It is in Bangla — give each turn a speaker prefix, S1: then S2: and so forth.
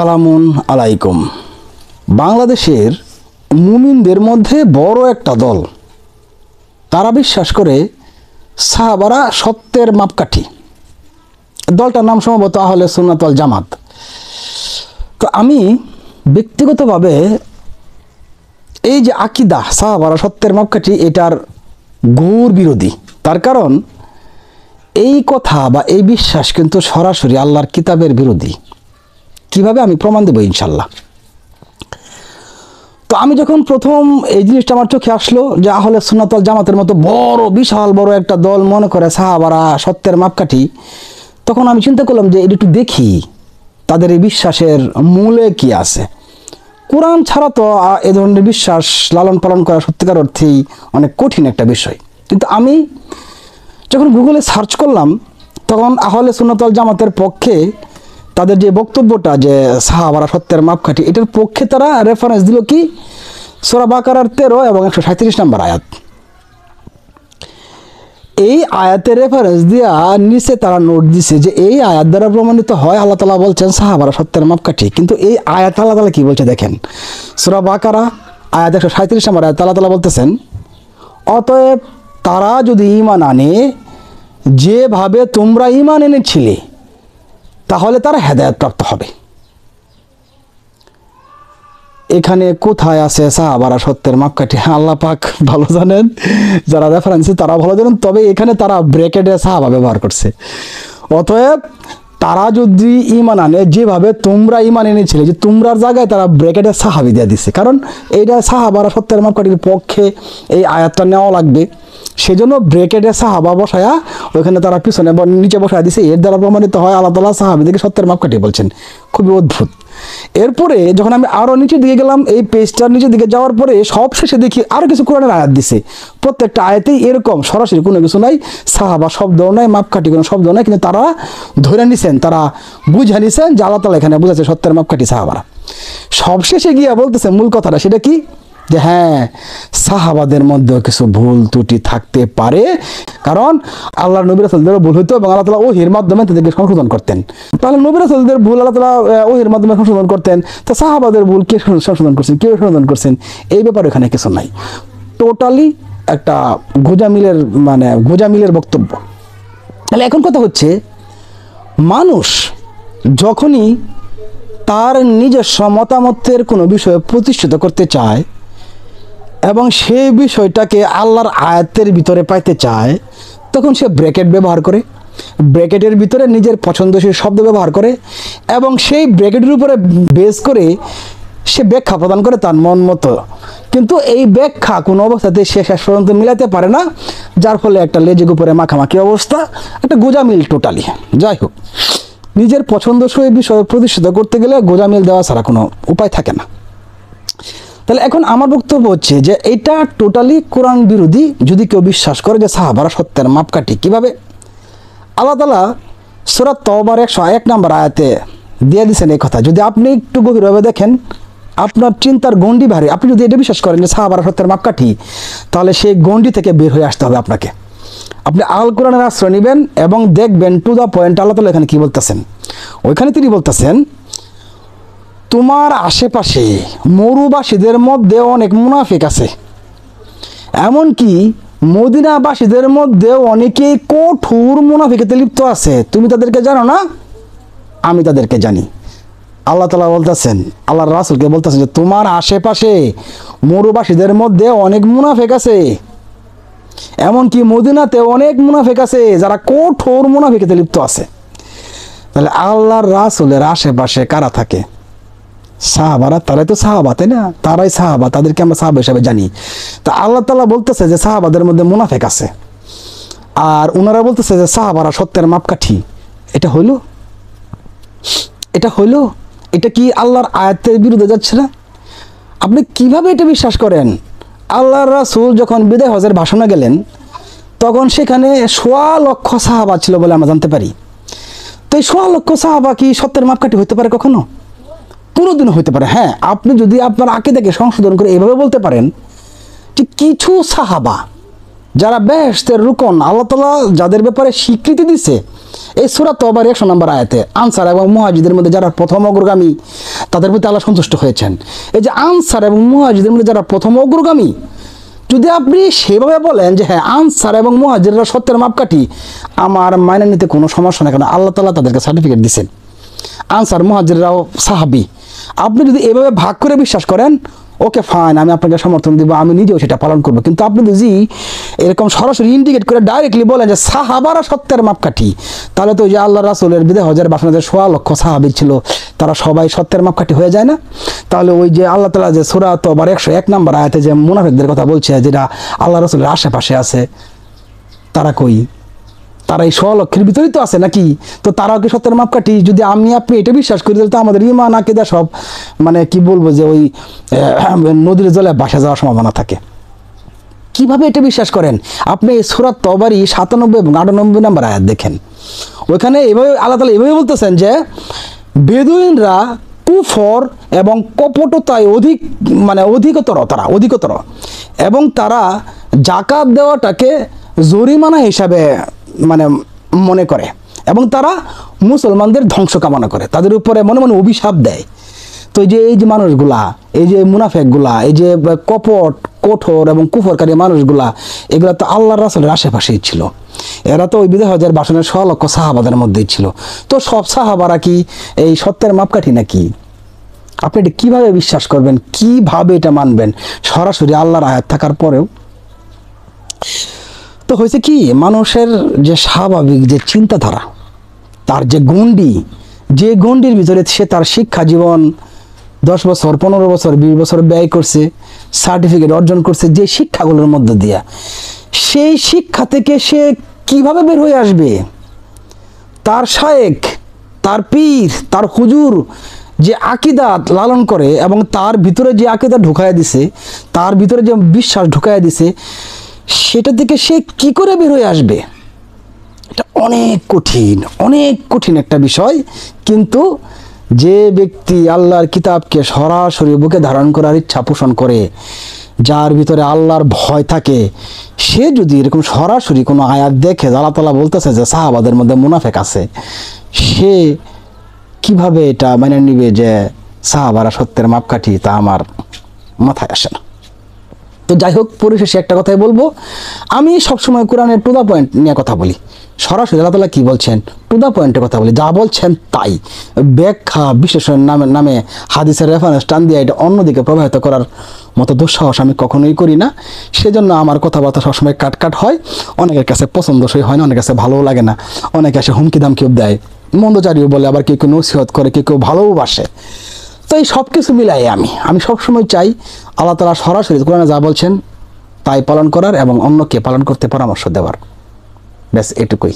S1: আসসালামুন আলাইকুম। বাংলাদেশের মুমিনদের মধ্যে বড় একটা দল, তারা বিশ্বাস করে সাহাবারা সত্যের মাপকাঠি। দলটার নাম সম্ভবত আহলে সুন্নাত ওয়াল জামাত। তো আমি ব্যক্তিগতভাবে এই যে আকিদা সাহাবারা সত্যের মাপকাঠি, এটার ঘোর বিরোধী। তার কারণ এই কথা বা এই বিশ্বাস কিন্তু সরাসরি আল্লাহর কিতাবের বিরোধী। কিভাবে আমি প্রমাণ দেব ইনশাল্লাহ। তো আমি যখন প্রথম এই জিনিসটা আমার চোখে আসলো যে আহলে সুন্নাত ওয়াল জামাতের মতো বড় বিশাল বড় একটা দল মনে করে সাহাবারা সত্যের মাপকাঠি, তখন আমি চিন্তা করলাম যে এটা একটু দেখি তাদের এই বিশ্বাসের মূলে কি আছে। কোরআন ছাড়া তো এ ধরনের বিশ্বাস লালন পালন করা সত্যিকার অর্থেই অনেক কঠিন একটা বিষয়। কিন্তু আমি যখন গুগলে সার্চ করলাম, তখন আহলে সুন্নাত ওয়াল জামাতের পক্ষে তাদের যে বক্তব্যটা যে সাহাবারা সত্যের মাপকাঠি, এটার পক্ষে তারা রেফারেন্স দিল কি সূরা বাকারার 13 এবং 137 নম্বর আয়াত। এই আয়াতের রেফারেন্স দিয়া নিচে তারা নোট দিছে যে এই আয়াত দ্বারা প্রমাণিত হয় আল্লাহ তাআলা বলছেন সাহাবারা সত্যের মাপকাঠি। কিন্তু এই আয়াত আল্লাহ তাআলা কি বলছে দেখেন, সূরা বাকারা আয়াত 137 নম্বর আয়াত আল্লাহ তাআলা বলতেছেন, অতএব তারা যদি ঈমান আনে যেভাবে তোমরা ঈমান এনেছিলে তাহলে তারা হেদায়েত প্রাপ্ত হবে। এখানে কোথায় আছে সাহাবারা সত্যের মাপকাঠি? আল্লাহ পাক ভালো জানেন, যারা রেফারেন্স তারা ভালো জানেন। তবে এখানে তারা ব্র্যাকেটে সাহাবা ব্যবহার করছে। অতএব তারা যদি ঈমান আনে যেভাবে তোমরা ঈমান এনেছিলে, যে তোমরার জায়গায় তারা ব্র্যাকেটে সাহাবি দিয়ে দিচ্ছে। কারণ এইটা সাহাবারা সত্যের মাপকাঠির পক্ষে এই আয়াতটা নেওয়া লাগবে, সেজন্য ব্র্যাকেটে সাহাবা বসায়া ওইখানে তারা পিছনে নিচে বসায় দিছে। এর দ্বারা প্রমাণিত হয় আল্লাহ তাআলা সাহাবীদেরকে সত্যের মাপকাঠি বলছেন। খুবই অদ্ভুত। এরপরে যখন আমি আরও নিচের দিকে গেলাম, এই পেজটার নিচের দিকে যাওয়ার পরে সবশেষে দেখি আরও কিছু কোরআনের আয়াত দিছে। প্রত্যেকটা আয়াতেই এরকম সরাসরি কোনো কিছু নাই, সাহাবা শব্দ নাই, মাপকাঠি কোনো শব্দ নাই, কিন্তু তারা ধরে নিছেন, তারা বুঝে নিছেন যে আল্লাহ তাআলা এখানে বুঝাচ্ছে সত্যের মাপকাঠি সাহাবারা। সবশেষে গিয়া বলতেছে মূল কথাটা, সেটা কি যে হ্যাঁ, সাহাবাদের মধ্যেও কিছু ভুল ত্রুটি থাকতে পারে, কারণ আল্লাহর নবী রাসূলদেরও ভুল হইতো এবং আল্লাহ তাআলা ওহীর মাধ্যমে তাদেরকে সংশোধন করতেন। তাহলে নবী রাসূলদের ভুল আল্লাহ তাআলা ওহীর মাধ্যমে সংশোধন করতেন, তো সাহাবাদের ভুল কে সংশোধন করছেন, কেউ সংশোধন করছেন, এই ব্যাপারে এখানে কিছু নাই। টোটালি একটা গোজামিলের বক্তব্য। তাহলে এখন কথা হচ্ছে, মানুষ যখনই তার নিজস্ব মতামতের কোনো বিষয়ে প্রতিষ্ঠিত করতে চায় এবং সেই বিষয়টাকে আল্লাহর আয়াতের ভিতরে পাইতে চায়, তখন সে ব্র্যাকেট ব্যবহার করে, ব্র্যাকেটের ভিতরে নিজের পছন্দসই শব্দ ব্যবহার করে এবং সেই ব্র্যাকেটের উপরে বেস করে সে ব্যাখ্যা প্রদান করে তার মন মতো। কিন্তু এই ব্যাখ্যা কোনো অবস্থাতে সে শেষ পর্যন্ত মিলাতে পারে না, যার ফলে একটা লেজের উপরে মাখামাখি অবস্থা, একটা গোজামিল টোটালি। যাই হোক, নিজের পছন্দসই বিষয় প্রতিষ্ঠিত করতে গেলে গোজামিল দেওয়া ছাড়া কোনো উপায় থাকে না। তাহলে এখন আমার বক্তব্য হচ্ছে যে এটা টোটালি কোরআন বিরোধী যদি কেউ বিশ্বাস করে যে সাহাবারা সত্যের মাপকাঠি। কিভাবে? আল্লাহ তাআলা সূরা তাওবার 101 নম্বর আয়াতে দিয়ে দিয়েছেন এই কথা। যদি আপনি একটু গভীরভাবে দেখেন, আপনার চিন্তার গণ্ডি ভারী। আপনি যদি এটা বিশ্বাস করেন যে সাহাবারা সত্যের মাপকাঠি, তাহলে সেই গণ্ডি থেকে বের হয়ে আসতে হবে আপনাকে। আপনি আল কোরআনের আশ্রয় নেবেন এবং দেখবেন টু দ্য পয়েন্ট আল্লাহ তাআলা এখানে কি বলতেছেন। ওইখানে তিনি বলতেছেন, তোমার আশেপাশে মরুবাসীদের মধ্যে অনেক মুনাফিক আছে, এমনকি মদিনাবাসীদের মধ্যে অনেকেই কঠোর মুনাফিকতে লিপ্ত আছে। তুমি তাদেরকে জানো না, আমি তাদেরকে জানি। আল্লাহ তাআলা বলতেছেন, আল্লাহর রাসূলকে বলতেছেন যে তোমার আশেপাশে মরুবাসীদের মধ্যে অনেক মুনাফিক আছে, এমনকি মদিনাতে অনেক মুনাফিক আছে যারা কঠোর মুনাফিকতে লিপ্ত আছে। তাহলে আল্লাহর রাসূলের আশেপাশে কারা থাকে? সাহাবারা। তারাই তো সাহাবা, তাই না? তারাই সাহাবা, তাদেরকে আমরা সাহাবা হিসাবে জানি। তা আল্লাহ তাআলা বলতেছে যে সাহাবাদের মধ্যে মুনাফিক আছে, আর ওনারা বলতেছে যে সাহাবারা সত্যের মাপকাঠি। এটা হইল? এটা কি আল্লাহর আয়াতের বিরুদ্ধে যাচ্ছে না? আপনি কিভাবে এটা বিশ্বাস করেন? আল্লাহর রাসূল যখন বিদায় হজের ভাষণে গেলেন, তখন সেখানে 1.25 লক্ষ সাহাবা ছিল বলে আমরা জানতে পারি। তো এই 1.25 লক্ষ সাহাবা কি সত্যের মাপকাঠি হতে পারে কখনো? কোনোদিনও হইতে পারে। হ্যাঁ, আপনি যদি আপনার আকীদাকে সংশোধন করে এভাবে বলতে পারেন যে কিছু সাহাবা যারা বেহেশতের রুকন আল্লাহ তাআলা যাদের ব্যাপারে স্বীকৃতি দিছে, এই সূরা তাওবার 100 নম্বর আয়াতে আনসার এবং মুহাজিরদের মধ্যে যারা প্রথম অগ্রগামী, তাদের প্রতি আল্লাহ সন্তুষ্ট হয়েছেন। এই যে আনসার এবং মুহাজিরদের মধ্যে যারা প্রথম অগ্রগামী, যদি আপনি সেভাবে বলেন যে হ্যাঁ আনসার এবং মুহাজিররা সত্যের মাপকাঠি, আমার মাইনে নিতে কোনো সমস্যা নেই, কারণ আল্লাহ তাআলা তাদেরকে সার্টিফিকেট দিচ্ছেন আনসার মুহাজিররাও সাহাবী। আপনি যদি এভাবে ভাগ করে বিশ্বাস করেন, ওকে ফাইন, আমি আপনাকে সমর্থন দিব, আমি নিজেও সেটা পালন করবো। কিন্তু আপনি যদি এরকম সরাসরি ইন্ডিকেট করে ডাইরেক্টলি বলেন যে সাহাবারা সত্যের মাপকাঠি, তাহলে তো ওই যে আল্লাহ রাসূলের বিদায় হজের বাসনাদের ১৬ লক্ষ সাহাবী ছিল, তারা সবাই সত্যের মাপকাঠি হয়ে যায় না? তাহলে ওই যে আল্লাহ তাআলা যে সূরা তওবার ১০১ নম্বর আয়াতে যে মুনাফিকদের কথা বলছে, যেটা আল্লাহ রাসূলের আশেপাশে আছে, তারা কই? তারা এই ১৬ লক্ষের ভিতরেই তো আছে নাকি? তো তারাও কি সত্যের মাপকাঠি? যদি আমি আপনি এটা বিশ্বাস করি, তাহলে তো আমাদের ঈমান আকীদা সব মানে কি বলবো যে ওই নদীর জলে ভাসা যাওয়ার সম্ভাবনা থাকে। কিভাবে এটা বিশ্বাস করেন? আপনি সূরা তওবারই ৯৭ এবং ৯৮ নম্বর আয়াত দেখেন, ওইখানে এভাবে আল্লাহ তাআলা এভাবে বলতেছেন যে বেদুইনরা কুফর এবং কপটতায় অধিকতর এবং তারা যাকাত দেওয়াটাকে জরিমানা হিসাবে মনে করে এবং তারা মুসলমানদের ধ্বংস কামনা করে, তাদের উপরে মনে মনে অভিশাপ দেয়। তো এই যে মানুষগুলা, এই যে মুনাফিকগুলা, এই যে কপট কঠোর এবং কুফরকারী মানুষগুলা, এগুলা তো আল্লাহর রাসূলের আশেপাশেই ছিল। এরা তো ওই বিদায় হজের বাসনের ১৬ লক্ষ সাহাবাদের মধ্যেই ছিল। তো সব সাহাবারা কি এই সত্যের মাপকাঠি নাকি? আপনি এটা কীভাবে বিশ্বাস করবেন? কিভাবে এটা মানবেন সরাসরি আল্লাহর আয়াত থাকার পরেও? তো হয়েছে কি, মানুষের যে স্বাভাবিক যে চিন্তাধারা, তার যে গণ্ডি, যে গণ্ডির ভিতরে সে তার শিক্ষা জীবন 10 বছর 15 বছর 20 বছর ব্যয় করছে, সার্টিফিকেট অর্জন করছে যে শিক্ষাগুলোর মধ্যে দিয়া, সেই শিক্ষা থেকে সে কিভাবে বের হয়ে আসবে? তার শায়েখ, তার পীর, তার হুজুর যে আকীদা লালন করে এবং তার ভিতরে যে আকীদা ঢুকায়া দিছে, তার ভিতরে যে বিশ্বাস ঢুকায়া দিছে, সেটা থেকে সে কি করে বের হয়ে আসবে? এটা অনেক কঠিন একটা বিষয়। কিন্তু যে ব্যক্তি আল্লাহর কিতাবকে সরাসরি বুকে ধারণ করার ইচ্ছা পোষণ করে, যার ভিতরে আল্লাহর ভয় থাকে, সে যদি এরকম সরাসরি কোনো আয়াত দেখে আল্লাহ তাআলা বলতেছে যে সাহাবাদের মধ্যে মুনাফিক আছে, সে কিভাবে এটা মেনে নিবে যে সাহাবারা সত্যের মাপকাঠি? তা আমার মাথায় আসে না। তো যাই হোক, পরিশেষে একটা কথাই বলবো, আমি সবসময় কোরআনের টু দা পয়েন্ট নিয়ে কথা বলি। সরাসরি আল্লাহ তাআলা কি বলছেন টু দা পয়েন্টে কথা বলি, যা বলছেন তাই। ব্যাখ্যা বিশ্লেষণ নামে হাদিসের রেফারেন্স টান দিয়ে এটা অন্যদিকে প্রভাবিত করার মতো দুঃসাহস আমি কখনোই করি না। সেজন্য আমার কথাবার্তা সবসময় কাট হয়, অনেকের কাছে পছন্দসই হয় না, অনেকের কাছে ভালোও লাগে না, অনেকে এসে হুমকি দামকিও দেয়, মন্দচারীও বলে, আবার কেউ নসিহত করে, কেউ ভালোবাসে। তো এই সব কিছু মিলাই আমি সবসময় চাই আল্লাহ তাআলা সরাসরি কোরআনে যা বলছেন তাই পালন করার এবং অন্যকে পালন করতে পরামর্শ দেওয়ার, ব্যাস এটুকুই।